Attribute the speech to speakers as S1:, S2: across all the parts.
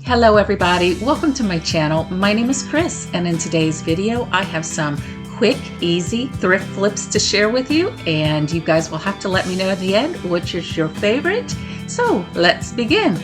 S1: Hello everybody, welcome to my channel. My name is Chris, and in today's video I have some quick, easy thrift flips to share with you, and you guys will have to let me know at the end which is your favorite. So let's begin.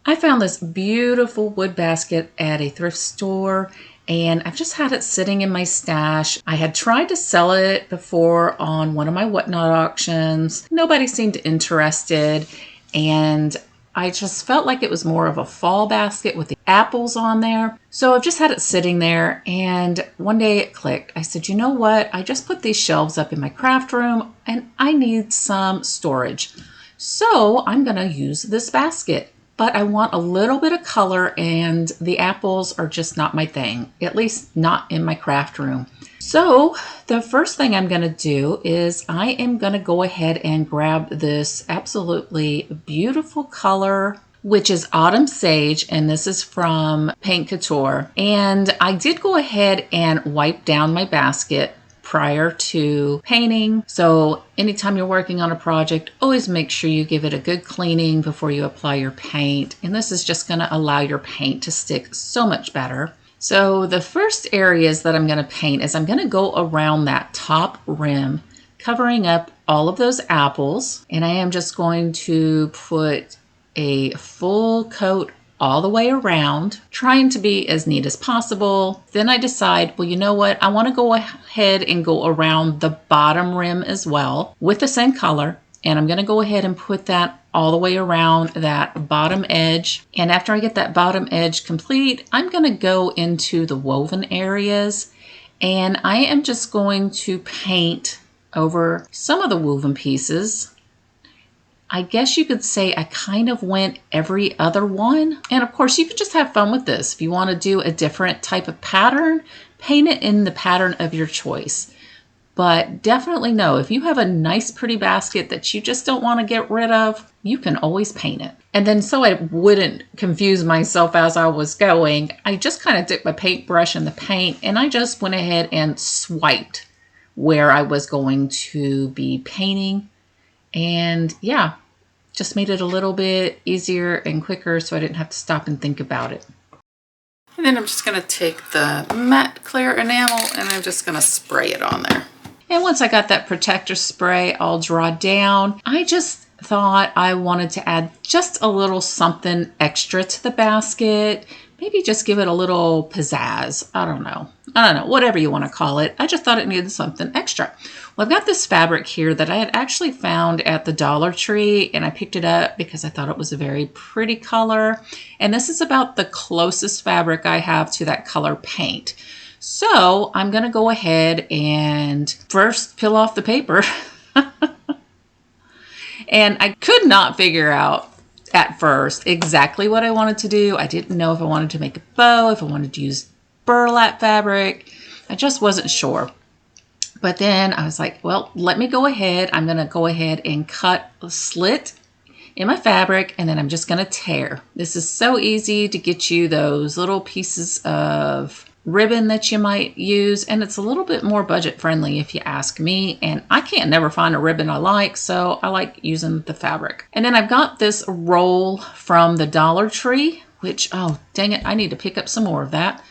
S1: I found this beautiful wood basket at a thrift store, and I've just had it sitting in my stash. I had tried to sell it before on one of my whatnot auctions. Nobody seemed interested, and I just felt like it was more of a fall basket with the apples on there. So I've just had it sitting there, and one day it clicked. I said, you know what? I just put these shelves up in my craft room and I need some storage. So I'm gonna use this basket, but I want a little bit of color, and the apples are just not my thing, at least not in my craft room. So the first thing I'm going to do is I am going to go ahead and grab this absolutely beautiful color, which is Autumn Sage, and this is from Couture. And I did go ahead and wipe down my basket prior to painting. So anytime you're working on a project, always make sure you give it a good cleaning before you apply your paint. And this is just going to allow your paint to stick so much better. So the first areas that I'm going to paint is I'm going to go around that top rim, covering up all of those apples. And I am just going to put a full coat all the way around, trying to be as neat as possible. Then I decide, well, you know what? I want to go ahead and go around the bottom rim as well with the same color. And I'm going to go ahead and put that all the way around that bottom edge. And after I get that bottom edge complete, I'm going to go into the woven areas, and I am just going to paint over some of the woven pieces. I guess you could say I kind of went every other one. And of course, you could just have fun with this. If you want to do a different type of pattern, paint it in the pattern of your choice. But definitely know, if you have a nice pretty basket that you just don't want to get rid of, you can always paint it. And then so I wouldn't confuse myself as I was going, I just kind of dipped my paintbrush in the paint, and I just went ahead and swiped where I was going to be painting. And yeah, just made it a little bit easier and quicker so I didn't have to stop and think about it. And then I'm just going to take the matte clear enamel and I'm just going to spray it on there. And once I got that protector spray all drawn down, I just thought I wanted to add just a little something extra to the basket. Maybe just give it a little pizzazz. I don't know, whatever you want to call it. I just thought it needed something extra. Well, I've got this fabric here that I had actually found at the Dollar Tree, and I picked it up because I thought it was a very pretty color. And this is about the closest fabric I have to that color paint. So I'm going to go ahead and first peel off the paper. And I could not figure out at first exactly what I wanted to do. I didn't know if I wanted to make a bow, if I wanted to use burlap fabric. I just wasn't sure. But then I was like, well, let me go ahead. I'm going to go ahead and cut a slit in my fabric, and then I'm just going to tear. This is so easy to get you those little pieces of ribbon that you might use, and it's a little bit more budget friendly if you ask me, and I can't never find a ribbon I like, so I like using the fabric. And then I've got this roll from the Dollar Tree, which, oh dang it, I need to pick up some more of that.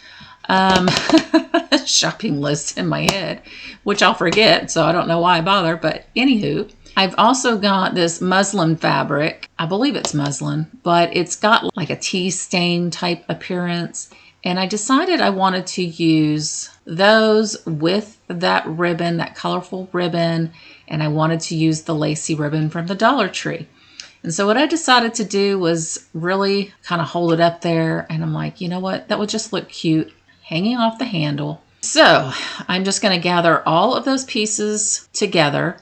S1: Shopping list in my head, which I'll forget, so I don't know why I bother, but anywho, I've also got this muslin fabric. I believe it's muslin, but it's got like a tea stain type appearance. And I decided I wanted to use those with that ribbon, that colorful ribbon, and I wanted to use the lacy ribbon from the Dollar Tree. And so what I decided to do was really kind of hold it up there, and I'm like, you know what, that would just look cute hanging off the handle. So I'm just going to gather all of those pieces together,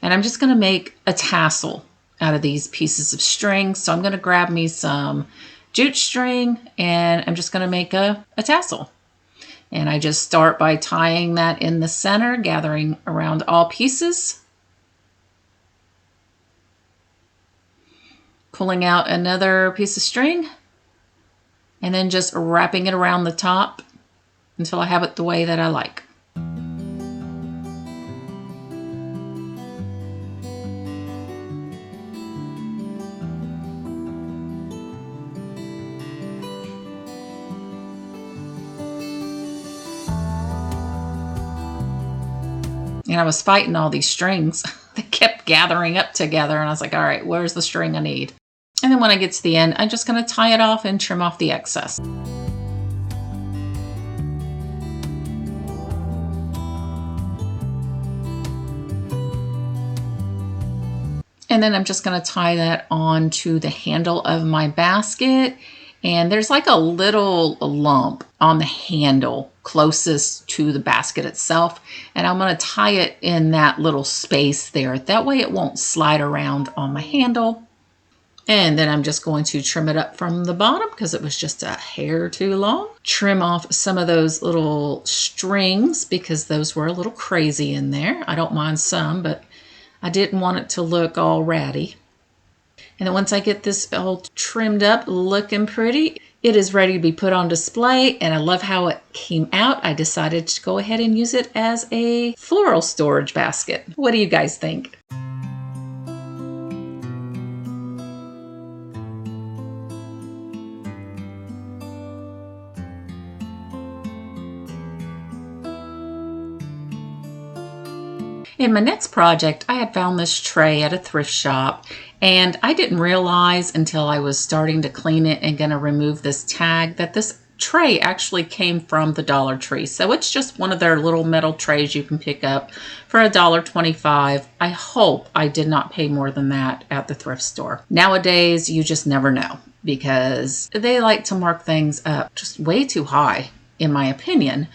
S1: and I'm just going to make a tassel out of these pieces of string. So I'm going to grab me some jute string, and I'm just going to make a tassel. And I just start by tying that in the center, gathering around all pieces, pulling out another piece of string, and then just wrapping it around the top until I have it the way that I like. And I was fighting all these strings. They kept gathering up together, and I was like, all right, where's the string I need? And then when I get to the end, I'm just going to tie it off and trim off the excess. And then I'm just going to tie that onto the handle of my basket. And there's like a little lump on the handle closest to the basket itself. And I'm going to tie it in that little space there. That way it won't slide around on my handle. And then I'm just going to trim it up from the bottom because it was just a hair too long. Trim off some of those little strings because those were a little crazy in there. I don't mind some, but I didn't want it to look all ratty. And then once I get this all trimmed up, looking pretty, it is ready to be put on display. And I love how it came out. I decided to go ahead and use it as a floral storage basket. What do you guys think? In my next project, I had found this tray at a thrift shop, and I didn't realize until I was starting to clean it and going to remove this tag that this tray actually came from the Dollar Tree. So it's just one of their little metal trays you can pick up for $1.25. I hope I did not pay more than that at the thrift store. Nowadays, you just never know because they like to mark things up just way too high, in my opinion.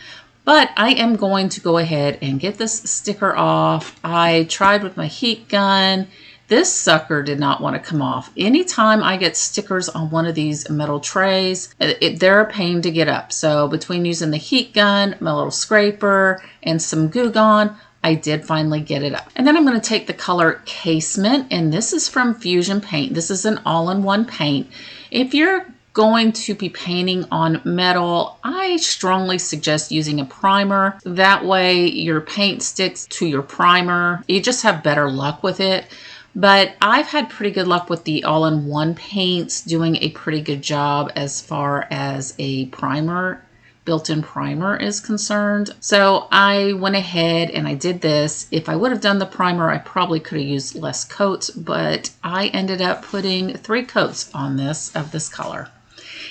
S1: But I am going to go ahead and get this sticker off. I tried with my heat gun. This sucker did not want to come off. Anytime I get stickers on one of these metal trays, they're a pain to get up. So between using the heat gun, my little scraper, and some Goo Gone, I did finally get it up. And then I'm going to take the color Casement, and this is from Fusion Paint. This is an all-in-one paint. If you're going to be painting on metal, I strongly suggest using a primer. That way your paint sticks to your primer. You just have better luck with it. But I've had pretty good luck with the all-in-one paints, doing a pretty good job as far as a primer, built-in primer is concerned. So I went ahead and I did this. If I would have done the primer, I probably could have used less coats, but I ended up putting 3 coats on this of this color.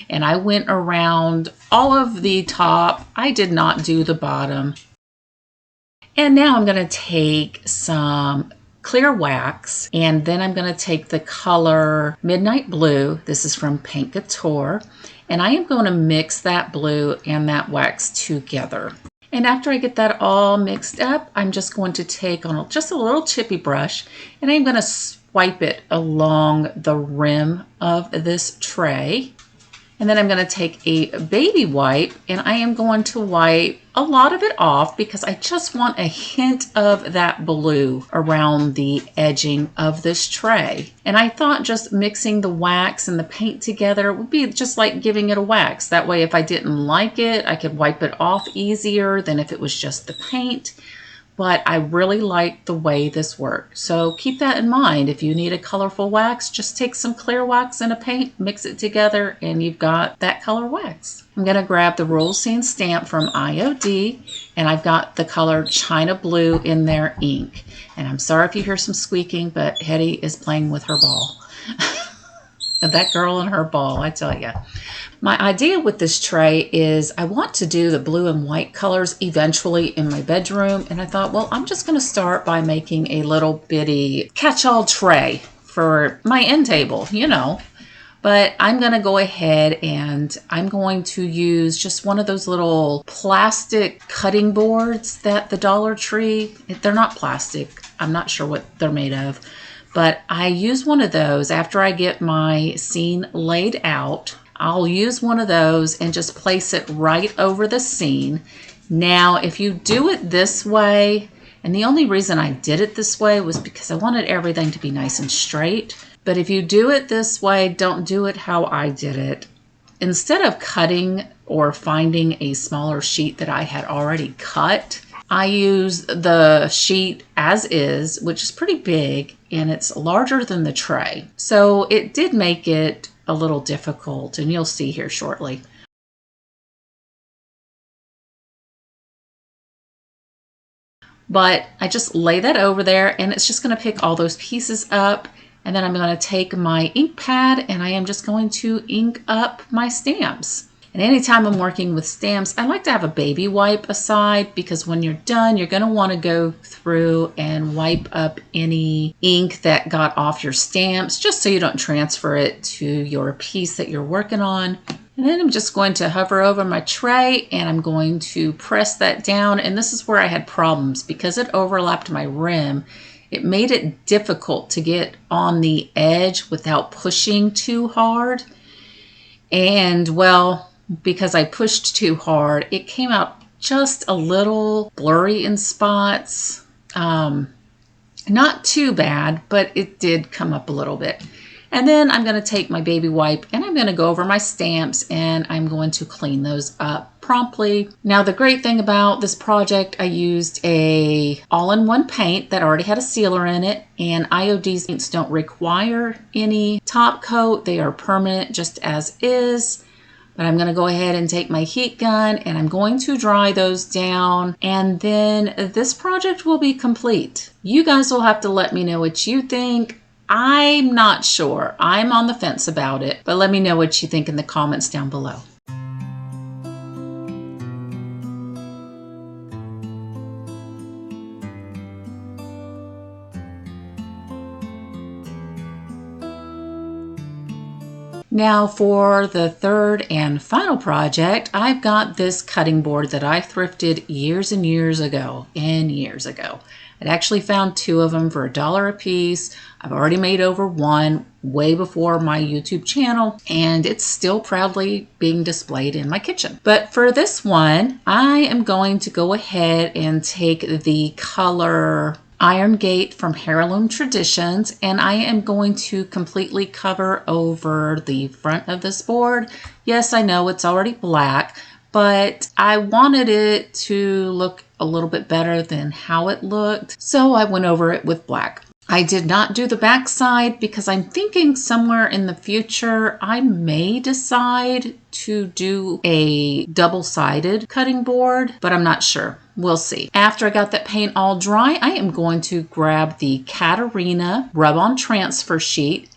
S1: And I went around all of the top. I did not do the bottom. And now I'm going to take some clear wax, and then I'm going to take the color Midnight Blue. This is from Paint Couture. And I am going to mix that blue and that wax together. And after I get that all mixed up, I'm just going to take on just a little chippy brush, and I'm going to swipe it along the rim of this tray. And then I'm going to take a baby wipe, and I am going to wipe a lot of it off because I just want a hint of that blue around the edging of this tray. And I thought just mixing the wax and the paint together would be just like giving it a wax. That way, if I didn't like it, I could wipe it off easier than if it was just the paint. But I really like the way this worked. So keep that in mind. If you need a colorful wax, just take some clear wax and a paint, mix it together, and you've got that color wax. I'm going to grab the Roll Sand stamp from IOD, and I've got the color China Blue in their ink. And I'm sorry if you hear some squeaking, but Hetty is playing with her ball. That girl and her ball, I tell you. My idea with this tray is I want to do the blue and white colors eventually in my bedroom. And I thought, well, I'm just going to start by making a little bitty catch-all tray for my end table, you know. But I'm going to go ahead and I'm going to use just one of those little plastic cutting boards that the Dollar Tree, they're not plastic. I'm not sure what they're made of. But I use one of those after I get my scene laid out. I'll use one of those and just place it right over the scene. Now, if you do it this way, and the only reason I did it this way was because I wanted everything to be nice and straight. But if you do it this way, don't do it how I did it. Instead of cutting or finding a smaller sheet that I had already cut, I use the sheet as is, which is pretty big, and it's larger than the tray. So it did make it a little difficult, and you'll see here shortly. But I just lay that over there, and it's just going to pick all those pieces up. And then I'm going to take my ink pad and I am just going to ink up my stamps. And anytime I'm working with stamps, I like to have a baby wipe aside, because when you're done, you're going to want to go through and wipe up any ink that got off your stamps, just so you don't transfer it to your piece that you're working on. And then I'm just going to hover over my tray and I'm going to press that down. And this is where I had problems because it overlapped my rim. It made it difficult to get on the edge without pushing too hard. And well, because I pushed too hard, it came out just a little blurry in spots. Not too bad, but it did come up a little bit. And then I'm going to take my baby wipe and I'm going to go over my stamps and I'm going to clean those up promptly. Now, the great thing about this project, I used a all-in-one paint that already had a sealer in it, and IOD paints don't require any top coat. They are permanent just as is. But I'm going to go ahead and take my heat gun and I'm going to dry those down, and then this project will be complete. You guys will have to let me know what you think. I'm not sure. I'm on the fence about it, but let me know what you think in the comments down below. Now for the third and final project, I've got this cutting board that I thrifted years and years ago. I'd actually found two of them for $1 a piece. I've already made over one way before my YouTube channel, and it's still proudly being displayed in my kitchen. But for this one, I am going to go ahead and take the color Iron Gate from Heirloom Traditions, and I am going to completely cover over the front of this board. Yes, I know it's already black, but I wanted it to look a little bit better than how it looked, so I went over it with black. I did not do the back side because I'm thinking somewhere in the future I may decide to do a double-sided cutting board, but I'm not sure. We'll see. After I got that paint all dry, I am going to grab the Catharina rub-on transfer sheet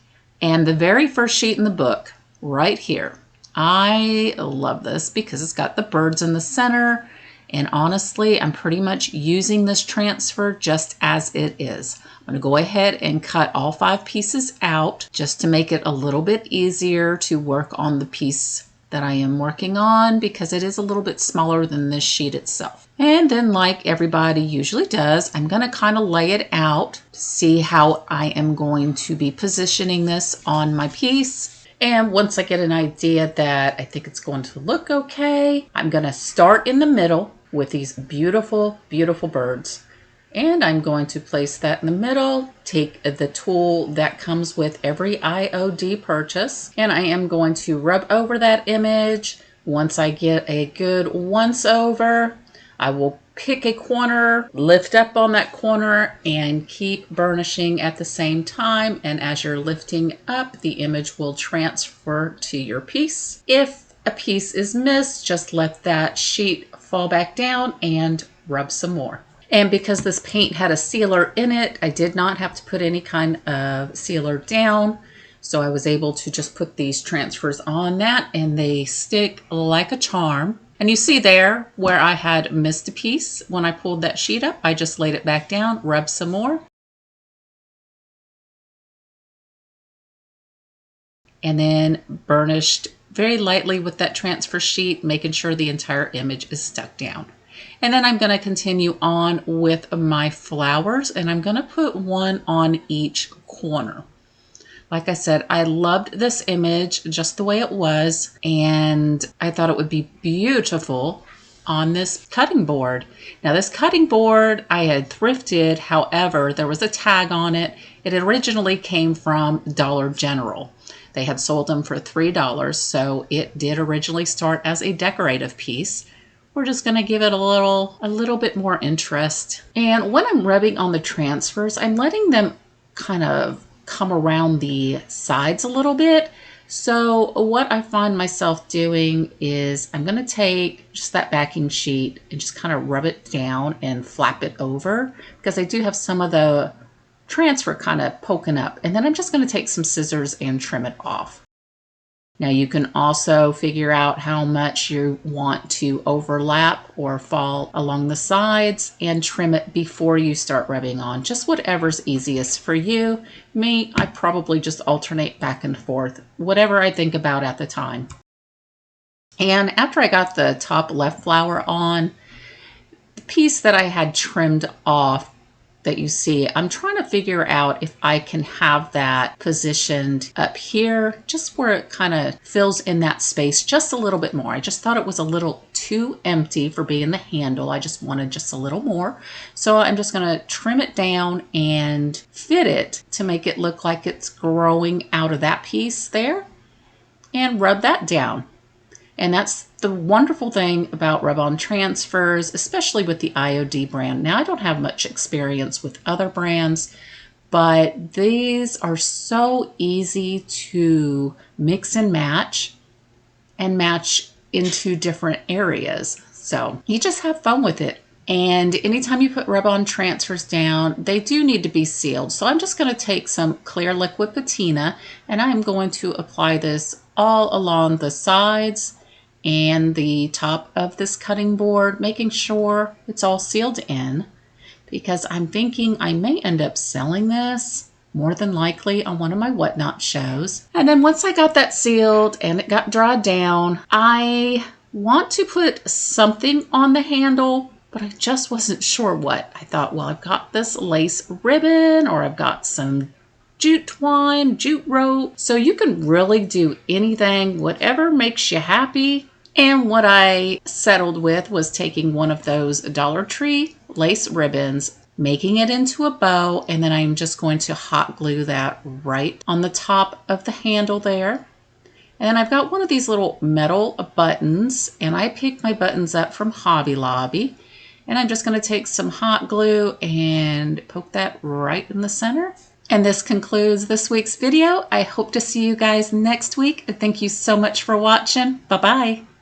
S1: and the very first sheet in the book right here. I love this because it's got the birds in the center, and honestly, I'm pretty much using this transfer just as it is. I'm going to go ahead and cut all 5 pieces out just to make it a little bit easier to work on the piece that I am working on, because it is a little bit smaller than this sheet itself. And then, like everybody usually does, I'm going to kind of lay it out to see how I am going to be positioning this on my piece. And once I get an idea that I think it's going to look okay, I'm going to start in the middle with these beautiful, beautiful birds. And I'm going to place that in the middle, take the tool that comes with every IOD purchase, and I am going to rub over that image. Once I get a good once over, I will pick a corner, lift up on that corner, and keep burnishing at the same time. And as you're lifting up, the image will transfer to your piece. If a piece is missed, just let that sheet fall back down and rub some more. And because this paint had a sealer in it, I did not have to put any kind of sealer down. So I was able to just put these transfers on that, and they stick like a charm. And you see there where I had missed a piece. When I pulled that sheet up, I just laid it back down, rubbed some more, and then burnished very lightly with that transfer sheet, making sure the entire image is stuck down. And then I'm going to continue on with my flowers, and I'm going to put one on each corner. Like I said, I loved this image just the way it was, and I thought it would be beautiful on this cutting board. Now, this cutting board I had thrifted, however, there was a tag on it. It originally came from Dollar General. They had sold them for $3, so it did originally start as a decorative piece. We're just going to give it a little bit more interest. And when I'm rubbing on the transfers, I'm letting them kind of come around the sides a little bit So what I find myself doing is I'm going to take just that backing sheet and just kind of rub it down and flap it over, because I do have some of the transfer kind of poking up. And then I'm just going to take some scissors and trim it off. Now you can also figure out how much you want to overlap or fall along the sides and trim it before you start rubbing on. Just whatever's easiest for you. Me, I probably just alternate back and forth, whatever I think about at the time. And after I got the top left flower on, the piece that I had trimmed off that you see, I'm trying to figure out if I can have that positioned up here, just where it kind of fills in that space just a little bit more. I just thought it was a little too empty for being the handle. I just wanted just a little more. So I'm just going to trim it down and fit it to make it look like it's growing out of that piece there, and rub that down. And that's the wonderful thing about rub-on transfers, especially with the IOD brand. Now, I don't have much experience with other brands, but these are so easy to mix and match into different areas. So you just have fun with it. And anytime you put rub-on transfers down, they do need to be sealed. So I'm just going to take some clear liquid patina, and I'm going to apply this all along the sides and the top of this cutting board, making sure it's all sealed in, because I'm thinking I may end up selling this more than likely on one of my whatnot shows. And then once I got that sealed and it got dried down, I want to put something on the handle, but I just wasn't sure what. I thought, well, I've got this lace ribbon, or I've got some jute twine, jute rope. So you can really do anything, whatever makes you happy. And what I settled with was taking one of those Dollar Tree lace ribbons, making it into a bow, and then I'm just going to hot glue that right on the top of the handle there. And I've got one of these little metal buttons, and I picked my buttons up from Hobby Lobby. And I'm just going to take some hot glue and poke that right in the center. And this concludes this week's video. I hope to see you guys next week. Thank you so much for watching. Bye-bye.